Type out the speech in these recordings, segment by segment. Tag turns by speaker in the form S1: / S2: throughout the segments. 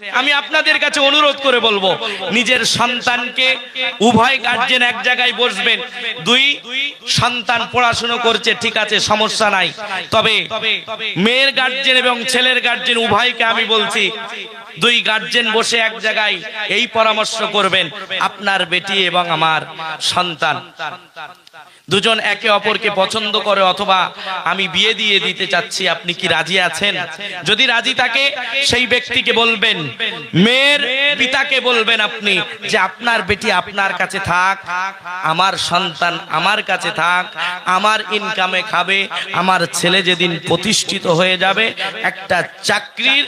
S1: আমি আপনাদের কাছে অনুরোধ করে বলবো, নিজের সন্তানকে উভয় গার্জেন এক জায়গায় বসবেন। দুই সন্তান পড়াশোনা করছে, ঠিক আছে, সমস্যা নাই, তবে মেয়ের গার্জেন এবং ছেলের গার্জেন উভয়কে আমি বলছি, দুই গার্জেন বসে এক জায়গায় এই পরামর্শ করবেন, আপনার বেটি এবং আমার সন্তান দুজন একে অপরকে পছন্দ করে অথবা আমি বিয়ে দিয়ে দিতে চাচ্ছি, আপনি কি রাজি আছেন? যদি রাজি থাকে সেই ব্যক্তিকে বলবেন, মেয়ের পিতাকে বলবেন আপনি যে আপনার বেটি আপনার কাছে থাক, আমার সন্তান আমার কাছে থাক, আমার ইনকামে খাবে, আমার ছেলে যেদিন প্রতিষ্ঠিত হয়ে যাবে একটা চাকরির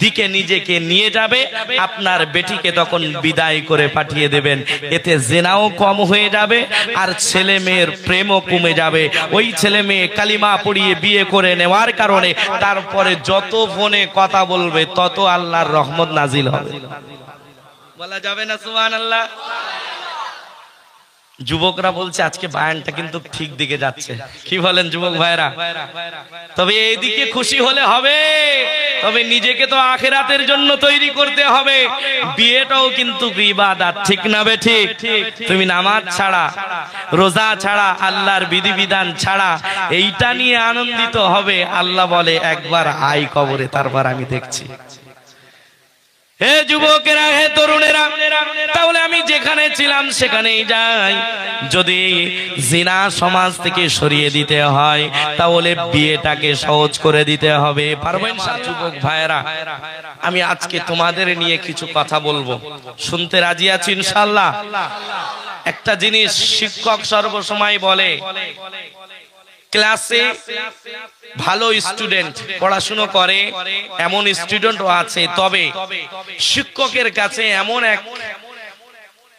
S1: দিকে নিজেকে নিয়ে যাবে, আপনার বেটিকে তখন বিদায় করে পাঠিয়ে দেবেন। এতে জেনাও কম হয়ে যাবে আর ছেলে মেয়ের প্রেমও কমে যাবে। ওই ছেলে মেয়ে কালিমা পড়িয়ে বিয়ে করে নেওয়ার কারণে তারপরে যত ফোনে কথা বলবে তত আল্লাহর রহমত নাজিল হবে। বলা যাবে না সুবহানাল্লাহ? যুবকরা বলছে আজকে বায়ানটা কিন্তু ঠিক দিকে যাচ্ছে, কি বলেন যুবক ভাইরা? তবে এই দিকে খুশি হলে হবে, তবে নিজেকে তো আখিরাতের জন্য তৈরি করতে হবে। বিয়েটাও কিন্তু ইবাদত, ঠিক না বে ঠিক? তুমি নামাজ ছাড়া, রোজা ছাড়া, আল্লাহর বিধিবিধান ছাড়া এইটা নিয়ে আনন্দিত হবে? আল্লাহ বলে একবার আই কবরে, তারপর আমি দেখছি। হে যুবকেরা, হে তরুণেরা, তাহলে আমি যেখানে ছিলাম সেখানেই যাই। যদি জিনা সমাজ থেকে সরিয়ে দিতে হয় তাহলে বিয়েটাকে সহজ করে দিতে হবে। পারবেন যুবক ভাইরা? আমি আজকে তোমাদের নিয়ে কিছু কথা বলবো, শুনতে রাজি আছি ইনশাআল্লাহ? একটা জিনিস শিক্ষক সর্বসময় বলে, ক্লাসে ভালো স্টুডেন্ট পড়াশুনো করে এমন স্টুডেন্টও আছে, তবে শিক্ষকের কাছে এমন এক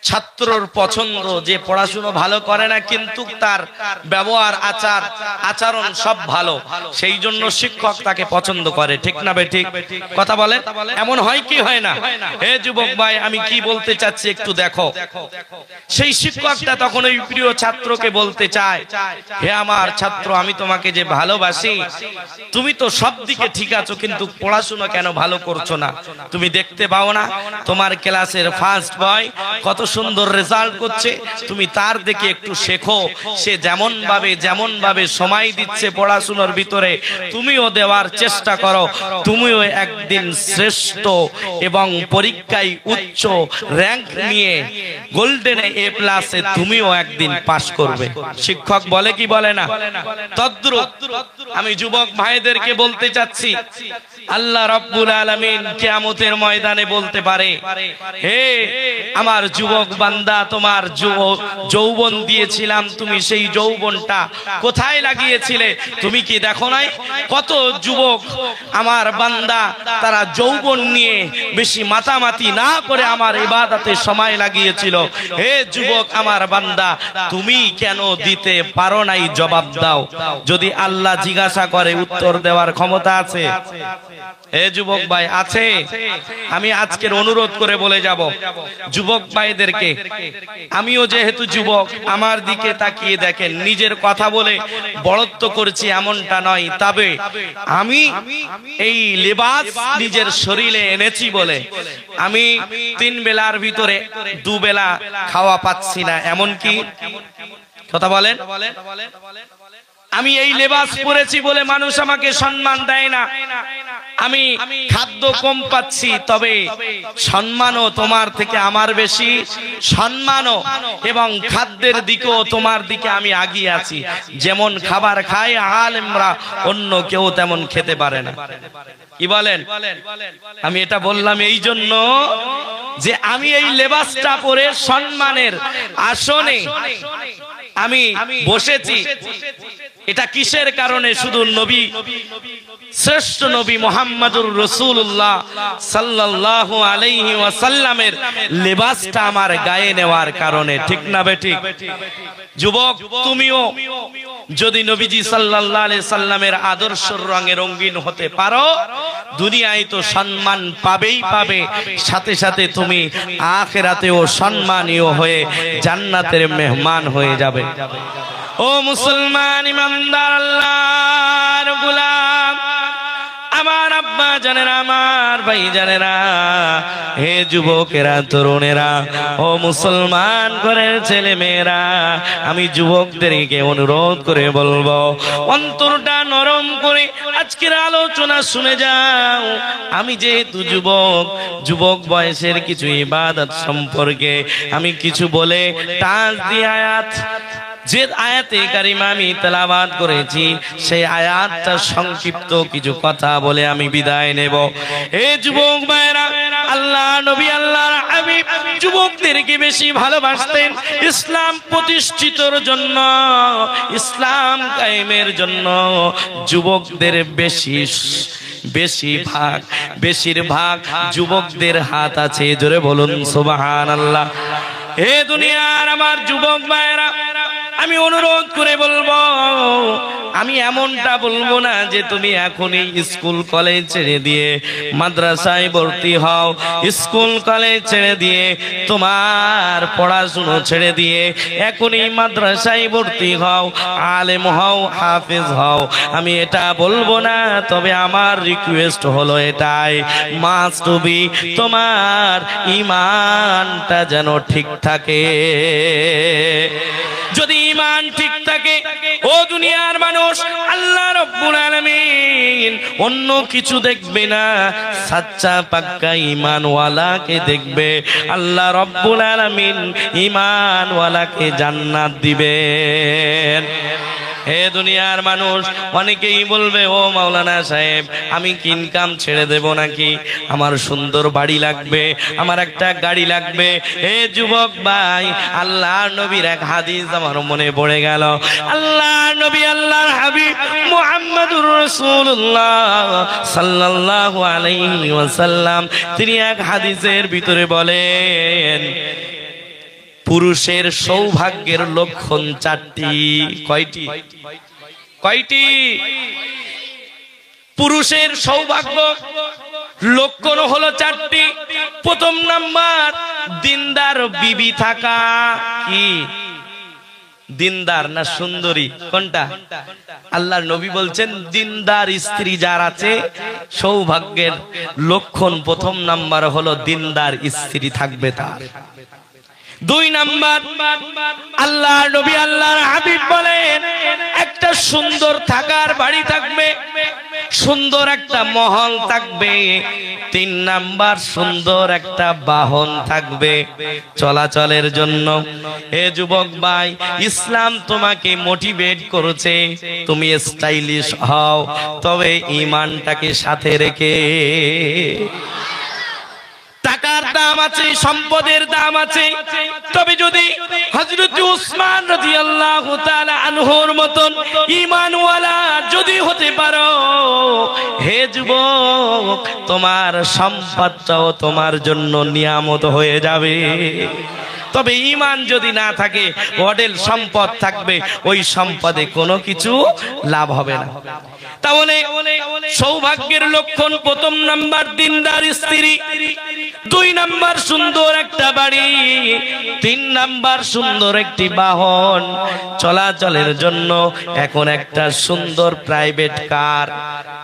S1: ছাত্রর পছন্দ যে পড়াশুনো ভালো করে না কিন্তু তার ব্যবহার আচরণ সব ভালো, সেই জন্য শিক্ষক তাকে পছন্দ করে, ঠিক না বে ঠিক? কথা বলেন, এমন হয় কি হয় না? হে যুবক ভাই, আমি কি বলতে চাচ্ছি একটু দেখো। সেই শিক্ষকটা তখন ওই প্রিয় ছাত্রকে বলতে চায়, হে আমার ছাত্র, আমি তোমাকে যে ভালোবাসি, তুমি তো সব দিকে ঠিক আছো কিন্তু পড়াশোনা কেন ভালো করছো না? তুমি দেখতে পাও না তোমার ক্লাসের ফার্স্ট বয় কত সুন্দর রেজাল্ট করছে, তুমি তার দিকে একটু শেখো। সে যেমন ভাবে সময় দিচ্ছে পড়াশোনার ভিতরে, তুমিও দেওয়ার চেষ্টা করো, তুমিও একদিন শ্রেষ্ঠ এবং পরীক্ষায় উচ্চ র‍্যাঙ্ক নিয়ে গোল্ডেন এ প্লাসে তুমিও একদিন পাস করবে। শিক্ষক বলে কি বলে না? তদ্রূপ আমি যুবক ভাইদেরকে বলতে চাচ্ছি, আল্লাহ রাব্বুল আলামিন কিয়ামতের ময়দানে বলতে পারে, হে আমার যুবক বান্দা, তোমার যৌবন দিয়েছিলাম, তুমি সেই যৌবনটা কোথায় লাগিয়েছিলে? তুমি কি দেখো নাই কত যুবক আমার বান্দা তারা যৌবন নিয়ে বেশি মাতামাতি না করে আমার ইবাদতে সময় লাগিয়েছিল? হে যুবক আমার বান্দা, তুমি কেন দিতে পারো নাই? জবাব দাও। যদি আল্লাহ জিজ্ঞাসা করে উত্তর দেওয়ার ক্ষমতা আছে? হে যুবক ভাই, আছে? আমি আজকের অনুরোধ করে বলে যাব যুবক ভাইদেরকে, আমিও যেহেতু যুবক, আমার দিকে তাকিয়ে দেখেন। নিজের কথা বলে বড়ত্ব করছি এমনটা নয়, তবে আমি এই লেবাস নিজের শরীরে এনেছি বলে আমি 3 বেলার ভিতরে 2 বেলা খাওয়া পাচ্ছি না, এমন কি? কথা বলেন। আমি এই লেবাস পরেছি বলে মানুষ আমাকে সম্মান দেয় না। আমি খাদ্য কম পাচ্ছি, তবে সম্মানও তোমার থেকে আমার বেশি, সম্মানও এবং খাদ্যের দিকেও তোমার দিকে আমি আগিয়ে আছি। যেমন খাবার খায় আলেমরা, অন্য কেউ তেমন খেতে পারে না। কি বলেন? আমি এটা বললাম এই জন্য যে আমি এই লেবাসটা পরে সম্মানের আসনে আমি বসেছি। এটা কিসের কারণে? শুধু নবী, শ্রেষ্ঠ নবী মুহাম্মদুর রাসূলুল্লাহ সাল্লাল্লাহু আলাইহি ওয়াসাল্লামের লেবাসটা আমার গায়ে নেওয়ার কারণে, ঠিক না বে ঠিক? যুবক, তুমিও যদি নবীজি সাল্লাল্লাহু আলাইহি সাল্লামের আদর্শের রঙে রঙিন হতে পারো, দুনিয়ায় তো সম্মান পাবেই পাবে, সাথে সাথে তুমি আখিরাতেও সম্মানীয় হয়ে জান্নাতের মেহমান হয়ে যাবে। ও মুসলমান ইমানদার, আল্লাহর গোলাম, আমার আব্বা মা জানেরা, আমার ভাই জানেরা, হে যুবকেরা, তরুণেরা, ও মুসলমান ঘরের ছেলে মেয়েরা, আমি যুবকদেরকে অনুরোধ করে বলবো, অন্তরটা নরম করে আজকের আলোচনা শুনে যাও। আমি যেহেতু যুবক বয়সের কিছু ইবাদত সম্পর্কে আমি কিছু বলে টাচ দিয়ে যে আয়াতে কারিমা আমি তেলাওয়াত করেছি, সেই আয়াতটা সংক্ষিপ্ত কিছু কথা বলে আমি বিদায় নেব। হে যুবক ভাইরা, আল্লাহ নবী আল্লাহর হাবিব যুবকদেরকে বেশি ভালোবাসতেন। ইসলাম প্রতিষ্ঠিতর জন্য, ইসলাম কায়েমের জন্য যুবকদের বেশিরভাগ যুবকদের হাত আছে। জোরে বলুন সুবহানাল্লাহ। হে দুনিয়ার আমার যুবক ভাইরা, আমি অনুরোধ করে বলবো, আমি এমনটা বলবো না যে তুমি এখনই স্কুল কলেজ ছেড়ে দিয়ে মাদ্রাসায় ভর্তি হও, স্কুল কলেজ ছেড়ে দিয়ে তোমার পড়াশুনো ছেড়ে দিয়ে এখনই মাদ্রাসায় ভর্তি হও, আলেম হও, হাফেজ হও। আমি এটা বলবো না, তবে আমার রিকোয়েস্ট হলো এটাই, মাস্ট বি তোমার ঈমানটা যেন ঠিক থাকে। যদি ঈমান ঠিক থাকে, ও দুনিয়ার মানুষ, আল্লাহ রাব্বুল আলামিন অন্য কিছু দেখবে না, সাচ্চা পাক্কা ঈমানওয়ালাকে দেখবে। আল্লাহ রাব্বুল আলামিন ঈমানওয়ালাকে জান্নাত দিবেন। হে দুনিয়ার মানুষ, অনেকেই বলবে, ও মাওলানা সাহেব, আমি কি ইনকাম ছেড়ে দেব নাকি? আমার সুন্দর বাড়ি লাগবে, আমার একটা গাড়ি লাগবে। হে যুবক ভাই, আল্লাহ নবীর এক হাদিস আমার মনে পড়ে গেল। আল্লাহ নবী আল্লাহর হাবিব মুহাম্মদুর রাসূলুল্লাহ সাল্লাল্লাহু আলাইহি ওয়াসাল্লাম তিনি এক হাদিসের ভিতরে বলেন, পুরুষের সৌভাগ্যের লক্ষণ চারটি। কয়টি? পুরুষের সৌভাগ্য লক্ষণ হলো চারটি। প্রথম নাম্বার, দিনদার বিবি থাকা। কি দিনদার না সুন্দরী? কোনটা? আল্লাহর নবী বলছেন, দিনদার স্ত্রী যার আছে, সৌভাগ্যের লক্ষণ প্রথম নাম্বার হলো দিনদার স্ত্রী থাকবে তার। দুই নাম্বার, আল্লাহ নবী আল্লাহর হাবিব বলেন, একটা সুন্দর থাকার বাড়ি থাকবে, সুন্দর একটা মহল থাকবে। তিন নাম্বার, সুন্দর একটা বাহন থাকবে চলাচলের জন্য। হে যুবক ভাই, ইসলাম তোমাকে মোটিভেট করেছে তুমি স্টাইলিশ হও, তবে ঈমানটাকে সাথে রেখে। টাকার দাম আছে, সম্পদের দাম আছে, তবে যদি হযরত উসমান রাদিয়াল্লাহু তাআলা আনহুর মতন ঈমানওয়ালা যদি হতে পারো, হে যুবক, তোমার সম্পদটাও তোমার জন্য নিয়ামত হয়ে যাবে। তবে ঈমান যদি না থাকে, অঢেল সম্পদ থাকবে, ওই সম্পদে কোনো কিছু লাভ হবে না। তাহলে সৌভাগ্যের লক্ষণ প্রথম নাম্বার দিনদার স্ত্রী, দুই নাম্বার সুন্দর একটা বাড়ি, তিন নাম্বার সুন্দর একটি বাহন চলাচলের জন্য। এখন একটা সুন্দর প্রাইভেট কার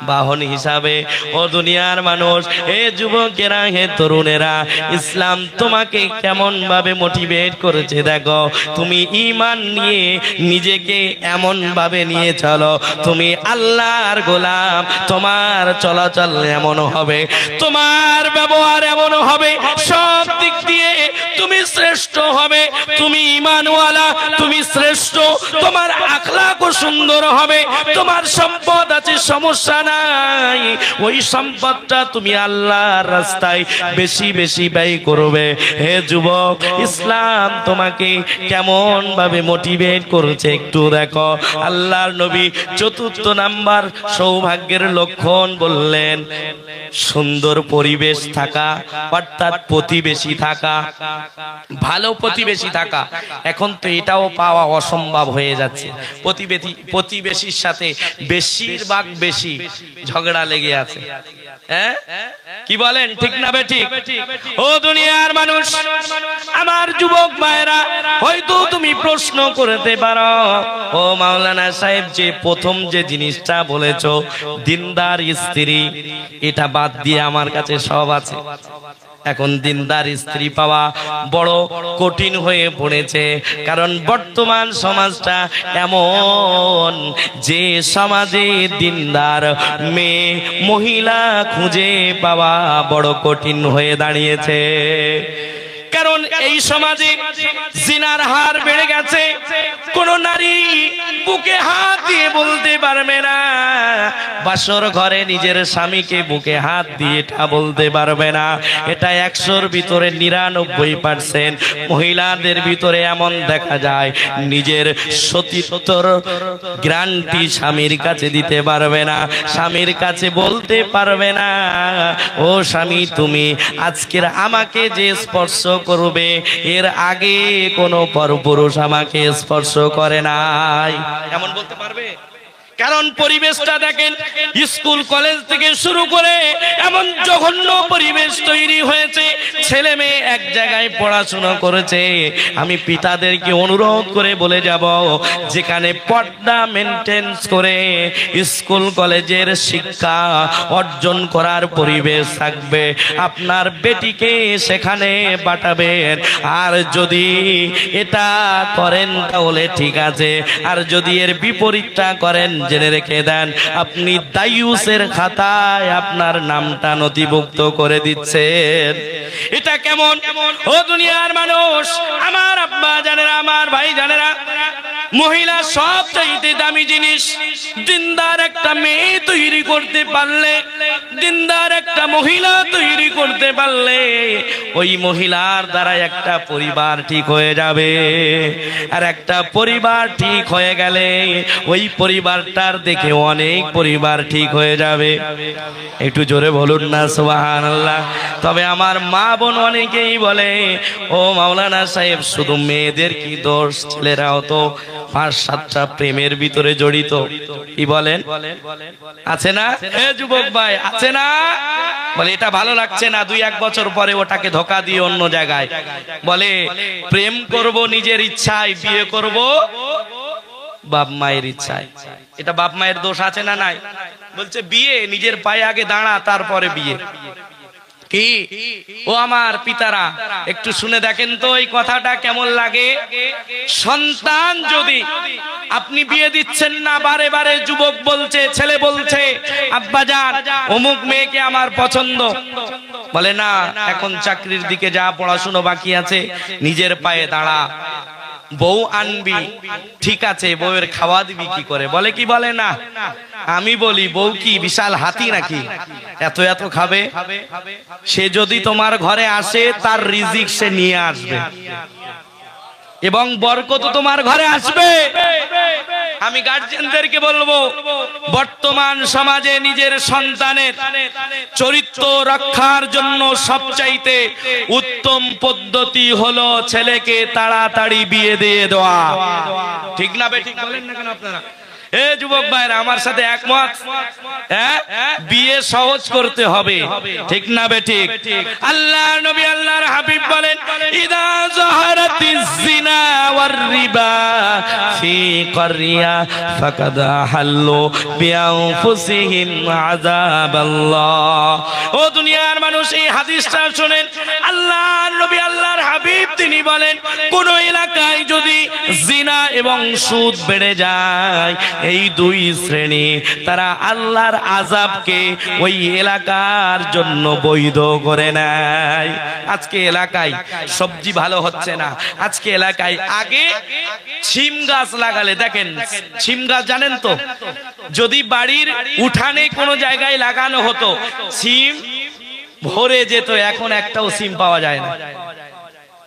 S1: বাহন হিসাবে। ও দুনিয়ার মানুষ, হে যুবকেরা, হে তরুণেরা, ইসলাম তোমাকে কেমন ভাবে মোটিভেট করেছে দেখো। তুমি ঈমান নিয়ে নিজেকে এমন ভাবে নিয়ে চলো, তুমি আল্লাহর গোলাম, তোমার চলাচল এমন হবে, তোমার ব্যবহার এমন হবে, সব দিক দিয়ে তুমি শ্রেষ্ঠ হবে। তুমি ঈমানওয়ালা, তুমি শ্রেষ্ঠ, তোমার আখলাকও সুন্দর হবে। তোমার সম্পদ আছে, সমস্যা নাই, ওই সম্পদটা তুমি আল্লাহর রাস্তায় বেশি বেশি ব্যয় করবে। হে যুবক, ইসলাম তোমাকে কেমন ভাবে মোটিভেট করেছে একটু দেখো। আল্লাহর নবী চতুর্থ নাম্বার সৌভাগ্যের লক্ষণ বললেন, সুন্দর পরিবেশ থাকা, অর্থাৎ প্রতিবেশী থাকা, ভালো প্রতিবেশী থাকা। এখন তো এটাও পাওয়া অসম্ভব হয়ে যাচ্ছে। প্রতিবেশীর সাথে বেশিরভাগ বেশি ঝগড়া লেগে আছে। হ্যাঁ কি বলেন ঠিক না বেঠিক? ও দুনিয়ার মানুষ, আমার যুবক ভাইরা, হয়তো তুমি প্রশ্ন করতে পারো, ও মাওলানা সাহেব যে প্রথম যে জিনিসটা বলেছো দিনদার স্ত্রী, এটা বাদ দিয়ে আমার কাছে সব আছে। এখন দিনদার স্ত্রী পাওয়া বড় কঠিন হয়ে পড়েছে, কারণ বর্তমান সমাজটা এমন যে সমাজে দিনদার মেয়ে মহিলা খুঁজে পাওয়া বড় কঠিন হয়ে দাঁড়িয়েছে। কারণ এই সমাজে জিনার হার বেড়ে গেছে। কোন নারী বুকে হাত দিয়ে বলতে পারবে না, বাসর ঘরে নিজের স্বামীকে বুকে হাত দিয়ে এটা বলতে পারবে না। এটা 100-র ভিতরে 99% মহিলাদের ভিতরে এমন দেখা যায়, নিজের সতীত্বর গ্যারান্টি স্বামীর কাছে দিতে পারবে না, স্বামীর কাছে বলতে পারবে না, ও স্বামী তুমি আজকের আমাকে যে স্পর্শ করবে এর আগে কোনো পরপুরুষ আমাকে স্পর্শ করে নাই, এমন বলতে পারবে? কারণ পরিবেশটা দেখেন, স্কুল কলেজ থেকে শুরু করে এমন জঘন্য পরিবেশ তৈরি হয়েছে। ছেলে মেয়ে এক জায়গায় পড়াশোনা করেছে। আমি পিতাদেরকে অনুরোধ করে বলে যাব, যেখানে পর্দা মেনটেন্স করে স্কুল কলেজের শিক্ষা অর্জন করার পরিবেশ থাকবে, আপনার বেটিকে সেখানে পাঠাবেন। আর যদি এটা করেন তাহলে ঠিক আছে, আর যদি এর বিপরীতটা করেন জেনে রেখে দেন, আপনি দায়ুসের খাতায় আপনার নামটা নথিভুক্ত করে দিচ্ছেন। এটা কেমন? ও দুনিয়ার মানুষ, আমার আব্বা জানেরা, আমার ভাই জানেরা, মহিলা সবচাইতে দামি জিনিস। দিনদার একটা মেয়ে তৈরি করতে পারলে, দিনদার একটা মহিলা তৈরি করতে পারলে, ওই মহিলার দ্বারা একটা পরিবার ঠিক হয়ে যাবে। আর একটা পরিবার ঠিক হয়ে গেলে ওই পরিবারটার দেখে অনেক পরিবার ঠিক হয়ে যাবে। একটু জোরে বলুন না সুবহানাল্লাহ। তবে আমার মা বোন অনেকেই বলে, ও মাওলানা সাহেব শুধু মেয়েদের কি দোষ, ছেলেরাও তো 5-7টা প্রেমের ভিতরে জড়িত। কি বলেন? আছে না এ যুবক ভাই, আছে না? বলে এটা ভালো লাগছে না, 2-1 বছর পরে ওটাকে ধোকা দিয়ে অন্য জায়গায় বলে প্রেম করব নিজের ইচ্ছায়, বিয়ে করব বাপ মায়ের ইচ্ছায়। এটা বাপ মায়ের দোষ আছে না নাই? বলছে বিয়ে নিজের পায়ে আগে দাঁড়া, তারপরে বিয়ে। কি ও আমার পিতারা, একটু শুনে দেখেন তো এই কথাটা কেমন লাগে। সন্তান যদি আপনি বিয়ে দিচ্ছেন না, বারে বারে যুবক বলছে, ছেলে বলছে, আব্বাজান অমুক মেয়েকে আমার পছন্দ, বলে না এখন চাকরির দিকে যা, পড়াশোনা বাকি আছে, নিজের পায়ে দাঁড়া, বউ আনবি, ঠিক আছে, বউয়ের খাওয়া দিবি কি করে? বলে কি বলে না? আমি বলি বউ কি বিশাল হাতি নাকি এত এত খাবে? সে যদি তোমার ঘরে আসে তার রিজিক সে নিয়ে আসবে এবং বরকত তোমার ঘরে আসবে। আমি গার্জিয়ানদেরকে বলবো, বর্তমান সমাজে নিজের সন্তানের চরিত্র রক্ষার জন্য সবচাইতে উত্তম পদ্ধতি হলো ছেলেকে তাড়াতাড়ি বিয়ে দিয়ে দেওয়া। ঠিক না বেঠিক বলেন না কেন আপনারা? এ যুবক ভাইরা আমার সাথে একমত? বিয়ে সহজ করতে হবে, ঠিক না বেঠিক? আল্লাহ নবী আল্লাহর হাবিব বলেন, ইদা যাহারাতিজ জিনা ওয়ার রিবা ফি ক্বরিয়া ফাকাদ হাল্লু বিআনফুসিহিম আযাবাল্লাহ। ও দুনিয়ার মানুষ, এই হাদিসটা শুনেন। আল্লাহর নবী আল্লাহর হাবিব তিনি বলেন, কোন এলাকায় যদি জিনা এবং সুদ বেড়ে যায়, এই দুই শ্রেণী তারা আল্লাহর আযাবকে ওই এলাকার জন্য বৈধ করে নেয়। আজকে এলাকায় সবজি ভালো হচ্ছে না, আজকে এলাকায় আগে ছিম গাছ লাগালে, দেখেন ছিম গাছ জানেন তো, যদি বাড়ির উঠানে কোনো জায়গায় লাগানো হতো ছিম ভরে যেত, এখন একটাও ছিম পাওয়া যায় না।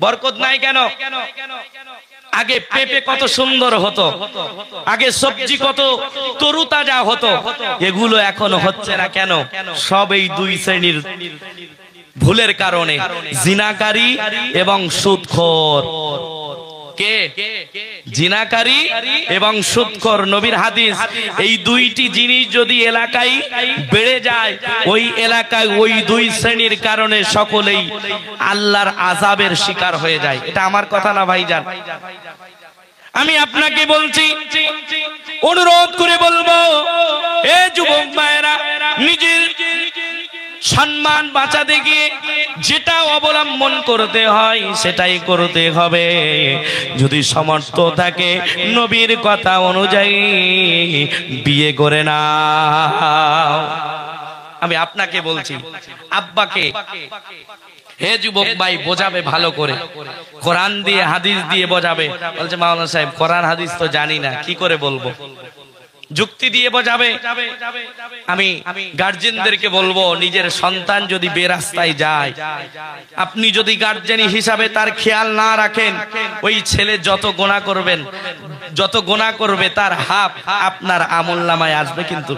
S1: বরকত নাই কেন? আগে পেঁপে কত সুন্দর হতো, আগে সবজি কত তরুতাজা হতো, এগুলো এখন হচ্ছে না কেন? সব এই দুই শ্রেণীর ভুলের কারণে, জিনাকারী এবং সুদখোর। কে? জিনাকারী এবং সুদখোর। নবীর হাদিস, এই দুইটি জিনিস যদি এলাকায় বেড়ে যায়, ওই এলাকায় ওই দুই শ্রেণীর কারণে সকলেই আল্লাহর আযাবের শিকার হয়ে যায়। এটা আমার কথা না ভাইজান, আমি আপনাকে বলছি, অনুরোধ করে বলবো, এ যুবক ভাইরা, নিজের সম্মান বাঁচাতে গিয়ে যেটা অবলম্বন করতে হয় সেটাই করতে হবে। যদি সমর্থ থাকে নবীর কথা অনুযায়ী বিয়ে করে নাও। আমি আপনাকে বলছি, আব্বাকে, হে যুবক ভাই, বোঝাবে ভালো করে, কোরআন দিয়ে হাদিস দিয়ে বোঝাবে। বলছে মাওলানা সাহেব কোরআন হাদিস তো জানি না, কি করে বলবো? যুক্তি দিয়ে বোঝাবে। আমি গার্জেনদেরকে বলবো, নিজের সন্তান যদি বেরাস্তায় যায়, আপনি যদি গার্জেন হিসাবে তার খেয়াল না রাখেন, ওই ছেলে যত গুনাহ করবেন, যত গুনাহ করবে তার হাফ আপনার আমলনামায় আসবে। কিন্তু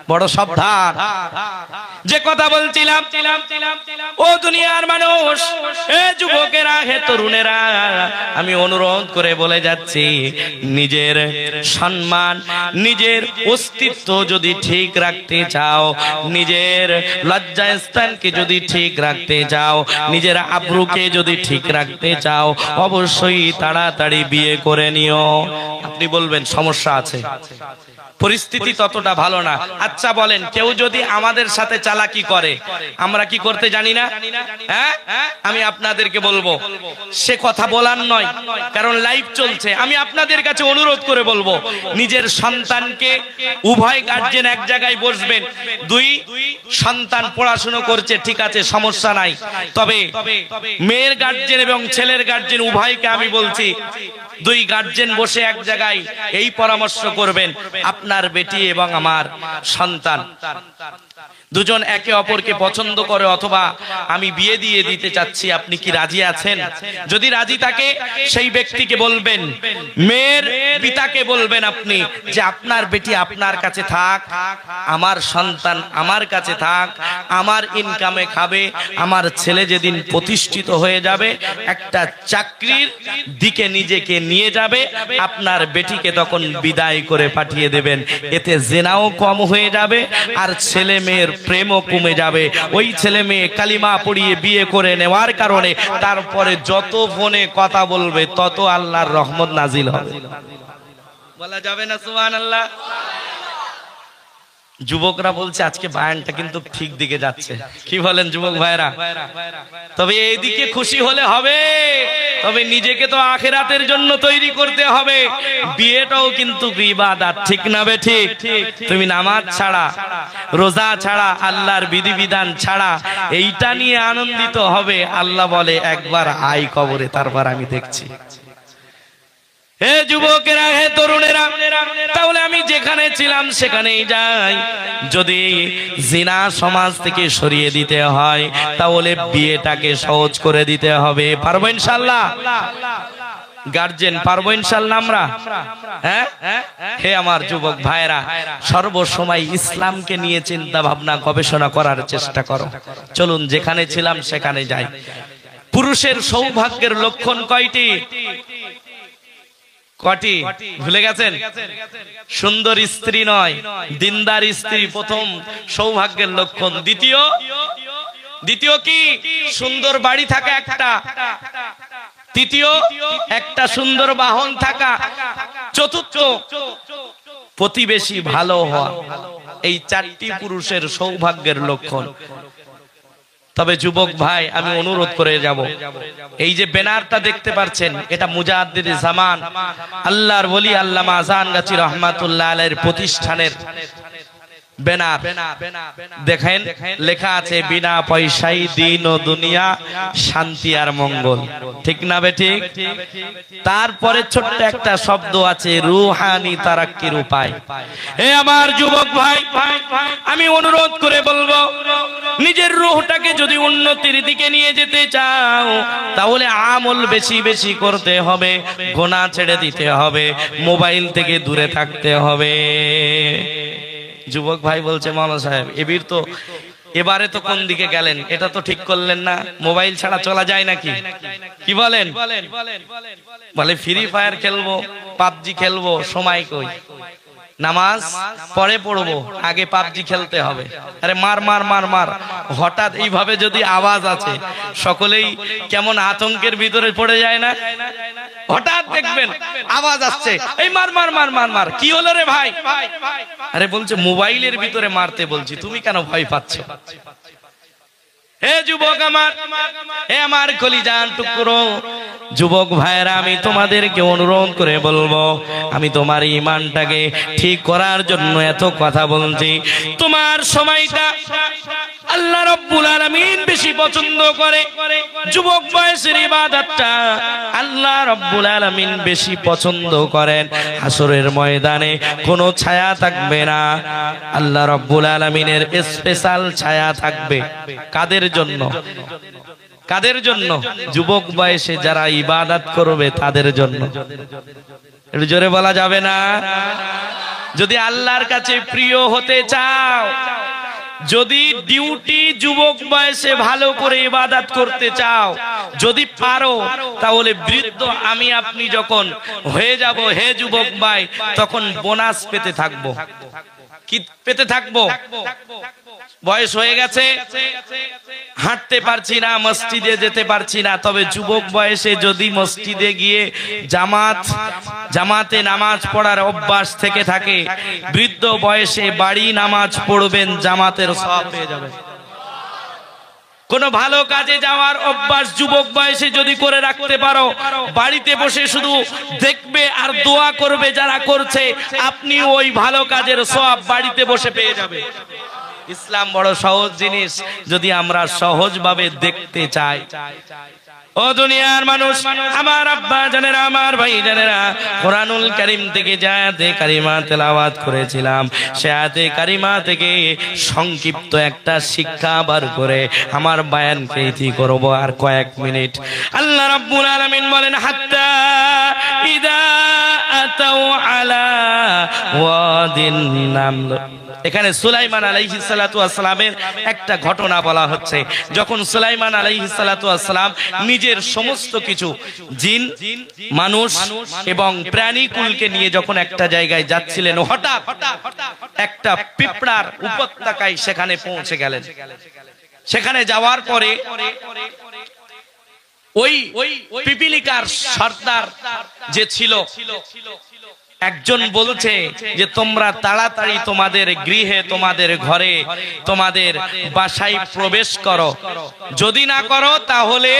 S1: বড় সাবধান। যে কথা বলছিলাম, ও দুনিয়ার মানুষ, এ যুবকেরা, হে তরুণেরা, আমি অনুরোধ করে বলে যাচ্ছি, নিজের সম্মান, নিজের অস্তিত্ব যদি ঠিক রাখতে চাও, নিজের লজ্জাস্থানকে যদি ঠিক রাখতে চাও, নিজের আব্রুকে যদি ঠিক রাখতে চাও, অবশ্যই তাড়াতাড়ি বিয়ে করে নিও। আপনি বলবেন সমস্যা আছে, পরিস্থিতি ততটা ভালো না। আচ্ছা বলেন, কেউ যদি আমাদের সাথে চালাকি করে, আমরা কি করতে জানি না? হ্যাঁ, আমি আপনাদেরকে বলবো, সে কথা বলার নয়, কারণ লাইভ চলছে। আমি আপনাদের কাছে অনুরোধ করে বলবো, নিজের সন্তানকে, উভয় গার্জেন এক জায়গায় বসবেন, দুই সন্তান পড়াশোনা করছে, ঠিক আছে, সমস্যা নাই। তবে মেয়ের গার্জেন এবং ছেলের গার্জেন উভয়কে আমি বলছি, দুই গার্জেন বসে এক জায়গায় এই পরামর্শ করবেন, আপনার বেটি এবং আমার সন্তান দুজন একে অপরকে পছন্দ করে, অথবা আমি বিয়ে দিয়ে দিতে চাচ্ছি, আপনি কি রাজি আছেন? যদি রাজি থাকে সেই ব্যক্তিকে বলবেন, মেয়ের পিতাকে বলবেন আপনি, যে আপনার বেটি আপনার কাছে থাক, আমার সন্তান আমার কাছে থাক, আমার ইনকামে খাবে, আমার ছেলে যেদিন প্রতিষ্ঠিত হয়ে যাবে, একটা চাকরির দিকে নিজেকে নিয়ে যাবে, আপনার বেটিকে তখন বিদায় করে পাঠিয়ে দেবেন। এতে জিনাও কম হয়ে যাবে, আর ছেলে মেয়ের প্রেমও কমে যাবে। ওই ছেলে মেয়ে কালিমা পড়িয়ে বিয়ে করে নেওয়ার কারণে তারপরে যত ফোনে কথা বলবে তত আল্লাহর রহমত নাজিল হবে। বলা যাবে না সুবহানাল্লাহ? যুবকরা বলছে আজকে বায়ানটা কিন্তু ঠিক দিকে যাচ্ছে, কি বলেন যুবক ভাইরা? তবে এই দিকে খুশি হলে হবে, তবে নিজেকে তো আখিরাতের জন্য তৈরি করতে হবে। বিয়েটাও কিন্তু ইবাদত, ঠিক না বে ঠিক? তুমি নামাজ ছাড়া, রোজা ছাড়া, আল্লাহর বিধিবিধান ছাড়া এইটা নিয়ে আনন্দিত হবে, আল্লাহ বলে একবার আই কবরে, তারপর আমি দেখছি। হে যুবকেরা, হে তরুণেরা, তাহলে আমি যেখানে ছিলাম সেখানেই যাই। যদি জিনা সমাজ থেকে সরিয়ে দিতে হয়, তাহলে বিয়েটাকে সহজ করে দিতে হবে। পারবো ইনশাআল্লাহ? গার্জেন পারবো ইনশাআল্লাহ আমরা? হ্যাঁ, হে আমার যুবক ভাইরা, সর্বসময় ইসলামকে নিয়ে চিন্তা ভাবনা গবেষণা করার চেষ্টা করো। চলুন যেখানে ছিলাম সেখানে যাই। পুরুষের সৌভাগ্যের লক্ষণ কয়টি? কটি ভুলে গেছেন? সুন্দর স্ত্রী নয়, দিনদার স্ত্রী প্রথম সৌভাগ্যের লক্ষণ। দ্বিতীয় কি? সুন্দর বাড়ি থাকা একটা। তৃতীয়, একটা সুন্দর বাহন থাকা। চতুর্থ, প্রতিবেশী ভালো হওয়া। এই চারটি পুরুষের সৌভাগ্যের লক্ষণ। তবে যুবক ভাই, আমি অনুরোধ করে যাব, এই যে ব্যানারটা দেখতে পাচ্ছেন, এটা মুজাদ্দিদ জামান আল্লাহর ওলি আল্লামা আযানগাছী রাহমাতুল্লাহ আলাইহির প্রতিষ্ঠানের ব্যানার। দেখেন লেখা আছে, বিনা পয়সায় দিন ও দুনিয়া, শান্তি আর মঙ্গল, ঠিক না বে ঠিক? তারপরে ছোট্ট একটা শব্দ আছে, রুহানি তারাক্কির উপায়। হে আমার যুবক ভাই, আমি অনুরোধ করে বলবো, নিজের রূহটাকে যদি উন্নতির দিকে নিয়ে যেতে চাও, তাহলে আমল বেশি বেশি করতে হবে, গুনাহ ছেড়ে দিতে হবে, মোবাইল থেকে দূরে থাকতে হবে। যুবক ভাই বলছে, মাওলানা সাহেব এবির তো এবারে তো কোন দিকে গেলেন, এটা তো ঠিক করলেন না, মোবাইল ছাড়া চলা যায় নাকি? কি বলেন? বলে ফ্রি ফায়ার খেলবো, পাবজি খেলবো, সময় কই? নামাজ পরে পড়বো, আগে পাবজি খেলতে হবে। আরে মার মার মার মার। হঠাৎ এইভাবে যদি আওয়াজ আছে, সকলেই কেমন আতঙ্কের ভিতরে পড়ে যায় না? হঠাৎ দেখবেন আওয়াজ আসছে, এই মার মার মার মার মার। কি হলো রে ভাই? আরে বলছে মোবাইলের ভিতরে মারতে বলছি, তুমি কেন ভয় পাচ্ছ? হে যুবক আমার, হে আমার কলিজার টুকরো যুবক ভাইরা, আমি তোমাদেরকে অনুরোধ করে বলবো, আমি তোমার ঈমানটাকে ঠিক করার জন্য এত কথা বলছি। তোমার সময়টা আল্লাহ রাব্বুল আলামিন বেশি পছন্দ করে, যুবক বয়সের ইবাদতটা আল্লাহ রাব্বুল আলামিন বেশি পছন্দ করেন। হাসরের ময়দানে কোনো ছায়া থাকবে না, আল্লাহ রাব্বুল আলামিনের স্পেশাল ছায়া থাকবে। কাদের জন্য? কাদের জন্য? যুবক বয়সে যারা ইবাদত করবে তাদের জন্য। একটু জোরে বলা যাবে না? যদি আল্লাহর কাছে প্রিয় হতে চাও, যদি ডিউটি যুবক বয়সে ভালো করে ইবাদত করতে চাও, যদি পারো, তাহলে বৃদ্ধ আমি আপনি যখন হয়ে যাব, হে যুবক ভাই, তখন বোনাস পেতে থাকবো। কি পেতে থাকবো? বয়স হয়ে গেছে, হাঁটতে পারছি না, মসজিদে যেতে পারছি না, তবে যুবক বয়সে যদি মসজিদে গিয়ে জামাতে নামাজ পড়ার অভ্যাস থেকে থাকে, বৃদ্ধ বয়সে বাড়ি নামাজ পড়বেন, জামাতের সওয়াব পেয়ে যাবেন। কোন ভালো কাজে যাওয়ার অভ্যাস যুবক বয়সে যদি করে রাখতে পারো, বাড়িতে বসে শুধু দেখবে আর দোয়া করবে যারা করছে, আপনি ওই ভালো কাজের সওয়াব বাড়িতে বসে পেয়ে যাবে। ইসলাম বড় সহজ জিনিস, যদি আমরা সহজভাবে দেখতে চাই। ও দুনিয়ার মানুষ, আমার আব্বা জানেরা, আমার ভাই জানেরা, কোরআনুল কারীম থেকে যে আয়াতে কারিমা তেলাওয়াত করেছিলাম, সে আয়াতে কারিমা থেকে সংক্ষিপ্ত একটা শিক্ষা বার করে আমার বয়ানকে ইতি করব আর কয়েক মিনিট। আল্লাহ রাব্বুল আলামিন বলেন, হাত্তা ইদা আতাউ আলা ওয়াদিন নামল। এখানে সুলাইমান আলাইহিস সালাতু ওয়াস সালামের একটা ঘটনা বলা হচ্ছে। যখন সুলাইমান আলাইহিস সালাতু ওয়াস সালাম নিজের সমস্ত কিছু জিন, মানুষ এবং প্রাণীকুলকে নিয়ে যখন একটা জায়গায় যাচ্ছিলেন, হঠাৎ একটা পিঁপড়ার উপত্যকায় সেখানে পৌঁছে গেলেন। সেখানে যাওয়ার পরে ওই পিপিলিকার সর্দার যে ছিল, একজন বলছে যে তোমরা তাড়াতাড়ি তোমাদের গৃহে, তোমাদের ঘরে, তোমাদের বাসায় প্রবেশ করো, যদি না করো তাহলে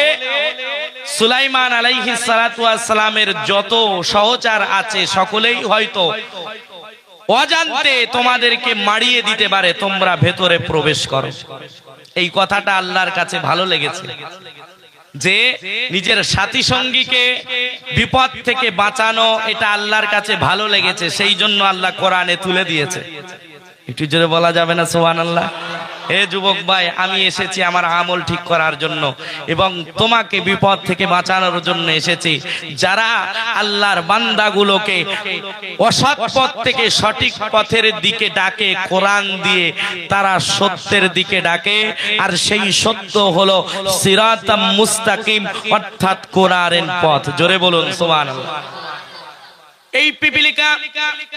S1: সুলাইমান আলাইহিস সালাতু ওয়াস সালামের যত সহচর আছে সকলেই হয়তো অজান্তে তোমাদেরকে মারিয়ে দিতে পারে, তোমরা ভেতরে প্রবেশ করো। এই কথাটা আল্লাহর কাছে ভালো লেগেছে, যে নিজের সাথী সঙ্গীকে বিপদ থেকে বাঁচানো, এটা আল্লাহর কাছে ভালো লেগেছে, সেই জন্য আল্লাহ কোরআনে তুলে দিয়েছে। একটু জোরে বলা যাবে না সুবহানাল্লাহ? হে যুবক ভাই, আমি এসেছি আমার আমল ঠিক করার জন্য এবং তোমাকে বিপদ থেকে বাঁচানোর জন্য এসেছি। যারা আল্লাহর বান্দাগুলোকে অসৎ পথ থেকে সঠিক পথের দিকে ডাকে কোরআন দিয়ে, তারা সত্যের দিকে ডাকে, আর সেই সত্য হলো সিরাতাম মুস্তাকিম, অর্থাৎ কোরআনের পথ। জোরে বলুন সুবহানাল্লাহ। এই পিপিলিকা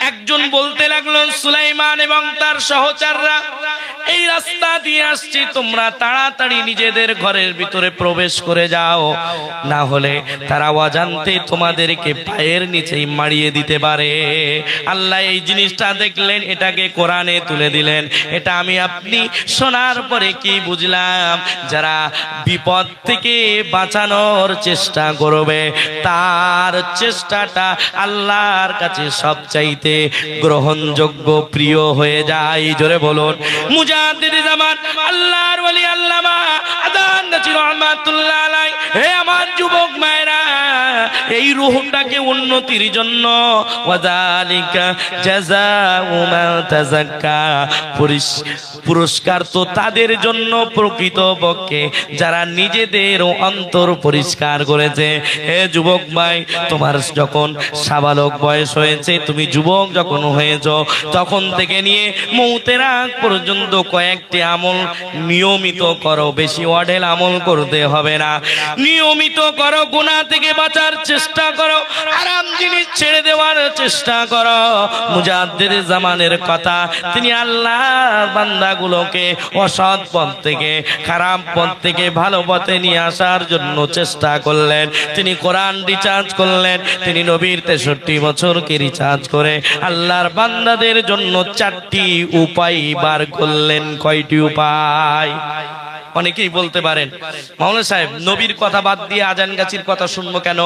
S1: একজন বলতে লাগলো, সুলাইমান এবং তার সহচররা এই রাস্তা দিয়ে আসছি, তোমরা তাড়াতাড়ি নিজেদের ঘরের ভিতরে প্রবেশ করে যাও, না হলে তারা অজান্তে তোমাদেরকে পায়ের নিচেই মারিয়ে দিতে পারে। আল্লাহ এই জিনিসটা দেখলেন, এটাকে কোরআনে তুলে দিলেন। এটা আমি আপনি শোনার পরে কি বুঝলাম? যারা বিপদ থেকে বাঁচানোর চেষ্টা করবে, তার চেষ্টাটা আল্লাহর কাছে সবচাইতে গ্রহণযোগ্য, প্রিয় হয়ে যায়। জোরে বলুন মুজাদ্দিদ জামান আল্লাহর ওলি আল্লামা আদান নচির রহমাতুল্লাহ আলাইহি। হে আমার যুবক মায়েরা, এই রূহটাকে উন্নতির জন্য ওয়াযালিকা জাযাউ মান তাযাক্কা পুরস্কার তো তাদের জন্য প্রকৃতপক্ষে যারা নিজেদের অন্তর পরিষ্কার করেছে। হে যুবক ভাই, তোমার যখন সাবালক বয়স হয়েছে, তুমি যুবক যখন হয়েছ, তখন থেকে নিয়ে মৌতের আগ পর্যন্ত কয়েকটি আমল নিয়মিত করো। বেশি অঢেল আমল করতে হবে না, নিয়মিত করো। গুনাহ থেকে বাঁচার চেষ্টা করো, হারাম জিনিস ছেড়ে দেওয়ার চেষ্টা করো। মুজাদ্দিদ জামানের কথা, তিনি আল্লাহর বান্দাগুলোকে অসৎ পথ থেকে, খারাপ পথ থেকে ভালো পথে নিয়ে আসার জন্য চেষ্টা করলেন। তিনি কোরআন রিচার্জ করলেন, তিনি নবীর 63 বছরকে রিচার্জ করে আল্লাহর বান্দাদের জন্য 4টি উপায় বার করলেন। কয়টি উপায়? অনেকেই বলতে পারেন, মাওলানা সাহেব নবীর কথা বাদ দিয়ে আজান গাছির কথা শুনবো কেন?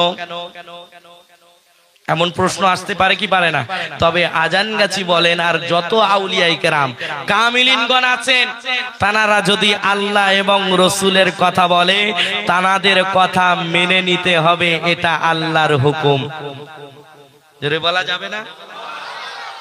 S1: এমন প্রশ্ন আসতে পারে কি পারে না? তবে আজান গাছি বলেন আর যত আউলিয়ায়ে কেরাম কামিলিনগণ আছেন, তানারা যদি আল্লাহ এবং রসুলের কথা বলে, তানাদের কথা মেনে নিতে হবে, এটা আল্লাহর হুকুম। জোরে বলা যাবে না?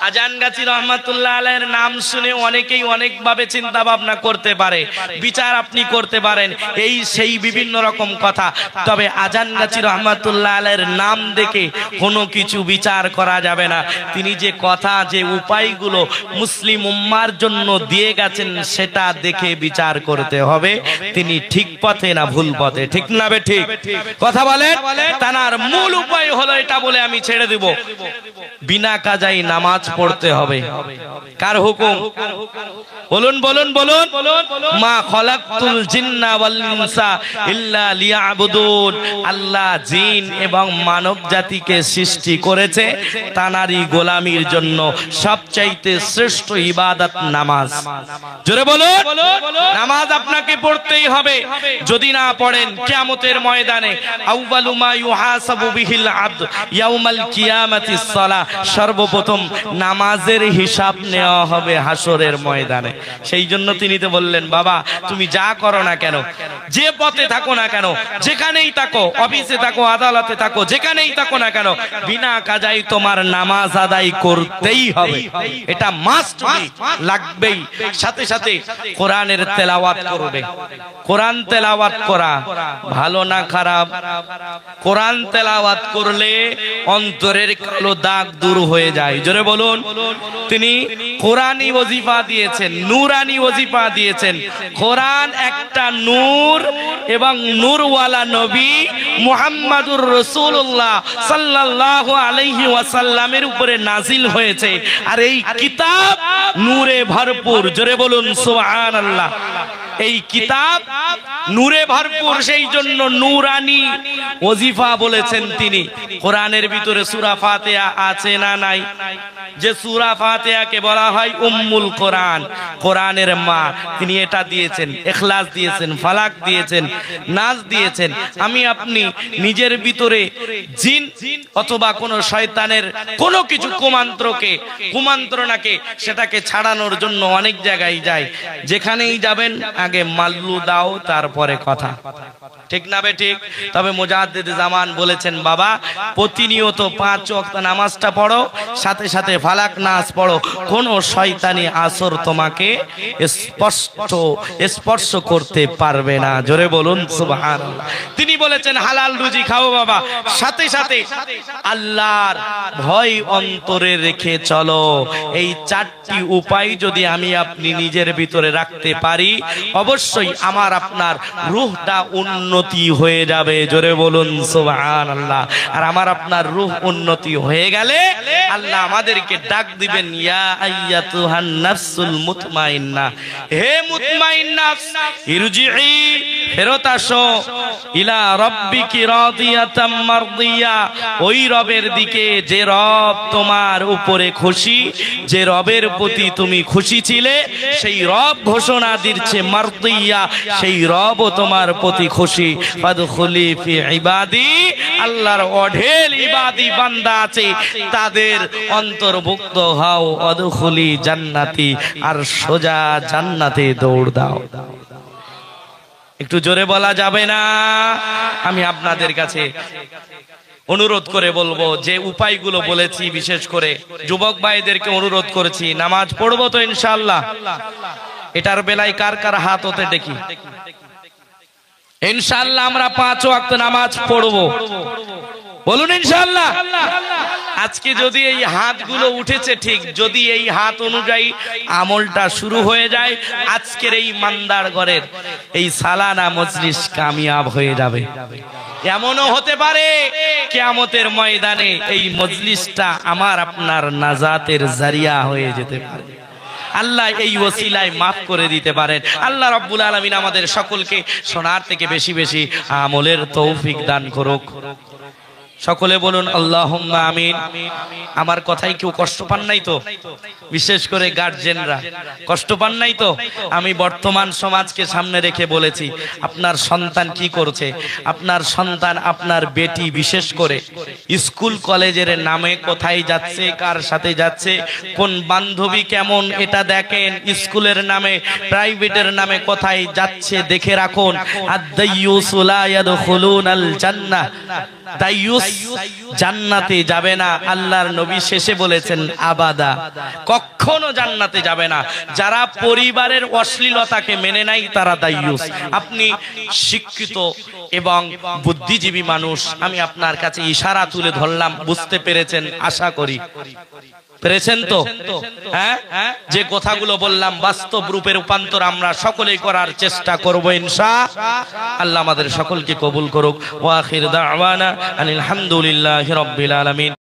S1: আজান গাছি রহমাতুল্লাহ আলাইহির নাম শুনে অনেকেই অনেক ভাবে চিন্তা ভাবনা করতে পারে, বিচার আপনি করতে পারেন, এই সেই বিভিন্ন রকম কথা। তবে আজান গাছি রহমাতুল্লাহ আলাইহির নাম দেখে কোনো কিছু বিচার করা যাবে না। তিনি যে কথা, যে উপায়গুলো মুসলিম উম্মার জন্য দিয়ে গেছেন, সেটা দেখে বিচার করতে হবে তিনি ঠিক পথে না ভুল পথে। ঠিক না বে ঠিক? কথা বলে তানার মূল উপায় হলো এটা বলে আমি ছেড়ে দেব, বিনা কাজাই নামাজ পড়তে হবে। কার হুকুম? বলুন বলুন বলুন। মা খলাকতুল জিন্না ওয়াল ইনসা ইল্লা লিয়াবুদুন। আল্লাহ জিন এবং মানব জাতিকে সৃষ্টি করেছে তানারই গোলামির জন্য। সবচাইতে শ্রেষ্ঠ ইবাদত নামাজ। জোরে বলুন, নামাজ আপনাকে পড়তেই হবে। যদি না পড়েন কিয়ামতের ময়দানে আউয়ালু মা ইউহাসাবু বিহিল আবদ ইয়াউমাল কিয়ামাতিস সালাহ, সর্বপ্রথম নামাজের হিসাব নেওয়া হবে হাসরের ময়দানে। সেই জন্য তিনি তো বললেন, বাবা তুমি যা করো না কেন, যে পথে থাকো না কেন, যেখানেই থাকো, অফিসে থাকো, আদালতে থাকো, যেখানেই থাকো না কেন, বিনা কাজাই তোমার নামাজ আদায় করতেই হবে। এটা মাস্ট লাগবেই। সাথে সাথে কোরআনের তেলাওয়াত করবে। কোরআন তেলাওয়াত করা ভালো না খারাপ? কোরআন তেলাওয়াত করলে অন্তরের কালো দাগ দূর হয়ে যায়। জোরে বলুন। তিনি কোরআনী ওজিফা দিয়েছেন, নূরানি ওজিফা দিয়েছেন। কোরআন একটা নূর এবং নূরওয়ালা নবী মুহাম্মাদুর রাসূলুল্লাহ সাল্লাল্লাহু আলাইহি ওয়াসাল্লামের উপরে নাজিল হয়েছে, আর এই কিতাব নূরে ভরপুর। জোরে বলুন সুবহানাল্লাহ। এই কিতাব নূরে ভরপুর, সেই জন্য নূরানি ওজিফা বলেছেন তিনি। কোরআনের ভিতরে সূরা ফাতিহা আছে না নাই? যে সূরা ফাতিহাকে বলা হয় উম্মুল কোরআন, কোরআনের মা, তিনি এটা দিয়েছেন। ইখলাস দিয়েছেন, ফালাক দিয়েছেন, নাস দিয়েছেন। আমি আপনি নিজের ভিতরে জিন অথবা কোন শয়তানের কোনো কিছু কুমন্ত্রণাকে সেটাকে ছাড়ানোর জন্য অনেক জায়গায় যাই। যেখানেই যাবেন আগে মাল্লু দাও, তারপরে কথা। ঠিক না বে ঠিক? তবে মুজাদ্দিদ জামান বলেছেন, বাবা প্রতিনিয়ত 5 ওয়াক্ত নামাজটা পড়ো, সাথে সাথে ফালাক নাস পড়ো, কোন শয়তানি আসর তোমাকে স্পর্শ করতে পারবে না। জোরে বলুন সুবহানাল্লাহ। তিনি বলেছেন হালাল রুজি খাও বাবা, সাথে সাথে আল্লাহর ভয় অন্তরে রেখে চলো। এই 4টি উপায় যদি আমি আপনি নিজের ভিতরে রাখতে পারি, অবশ্যই আমার আপনার রূহটা উন্নতি হয়ে যাবে। জোরে বলুন সুবহানাল্লাহ। আর আমার আপনার রূহ উন্নতি হয়ে গেলে আল্লাহ আমাদেরকে ডাক দিবেন, ইয়া আইয়াতুহান নাফসুল মুতমাইন্নাহ, হে মুতমাইন নফস, ইরজিই, ফেরত আসো, ইলা রাব্বিকি রাদিয়াতাম মারদিয়া, ওই রবের দিকে যে রব তোমার উপরে খুশি, যে রবের প্রতি তুমি খুশি ছিলে, সেই রব ঘোষণা দিচ্ছে মারদিয়া, সেই রবও তোমার প্রতি খুশি। ফাদখুলি ফি ইবাদি, আল্লাহর অঢেল ইবাদি বান্দা আছে, তাদের অন্তর্ভুক্ত হও। অদখুলি জান্নাতি, আর সোজা জান্নাতে দৌড় দাও। একটু জোরে বলা যাবে না? আমি আপনাদের কাছে অনুরোধ করে বলবো যে উপায়গুলো বলেছি, বিশেষ করে যুবক ভাইদেরকে অনুরোধ করেছি, নামাজ পড়বো তো ইনশাআল্লাহ। এটার বেলায় কার কার হাত হতে দেখি। ইনশাআল্লাহ আমরা 5 ওয়াক্ত নামাজ পড়বো, বলুন ইনশাআল্লাহ। আজকে যদি এই হাতগুলো উঠেছে ঠিক, যদি এই হাত অনুযায়ী আমলটা শুরু হয়ে যায়, আজকের এই মান্দার ঘরের এই সালানা মজলিস কামিয়াব হয়ে যাবে। এমনও হতে পারে কিয়ামতের ময়দানে এই মজলিসটা আমার আপনার নাজাতের জারিয়া হয়ে যেতে পারে। আল্লাহ এই ওসিলায় মাফ করে দিতে পারেন। আল্লাহ রাব্বুল আলামিন আমাদের সকলকে শোনার থেকে বেশি বেশি আমলের তৌফিক দান করুক। সকলে বলুন আল্লাহুম্মা আমিন। আমার কথাই কেউ কষ্ট পান নাই তো? বিশেষ করে গার্জেনরা কষ্ট পান নাই তো? আমি বর্তমান সমাজকে সামনে রেখে বলেছি, আপনার সন্তান কি করছে, আপনার সন্তান, আপনার বেটি বিশেষ করে স্কুল কলেজের নামে কোথায় যাচ্ছে, কার সাথে যাচ্ছে, কোন বান্ধবী কেমন, এটা দেখেন। স্কুলের নামে, প্রাইভেটের নামে কোথায় যাচ্ছে দেখে রাখুন। আদ-দাইয়ুসু লা ইয়াদখুলুনাল জান্নাহ, দাইয়ুস জান্নাতে যাবে না। আল্লাহর নবী শেষে বলেছেন আবাদা, কখনো জান্নাতে যাবে না। যারা পরিবারের অশ্লীলতাকে মেনে নাই তারা দাইয়ুস। আপনি শিক্ষিত এবং বুদ্ধিজীবী মানুষ, আমি আপনার কাছে ইশারা তুলে ধরলাম, বুঝতে পেরেছেন আশা করি। পেরেছেন তো? হ্যাঁ, যে কথাগুলো বললাম বাস্তব রূপে রূপান্তর আমরা সকলেই করার চেষ্টা করব ইনশাআল্লাহ। আল্লাহ আমাদের সকলকে কবুল করুক। ওয়া আখির দাওয়ানা আনিল হামদুলিল্লাহি রাব্বিল আলামিন।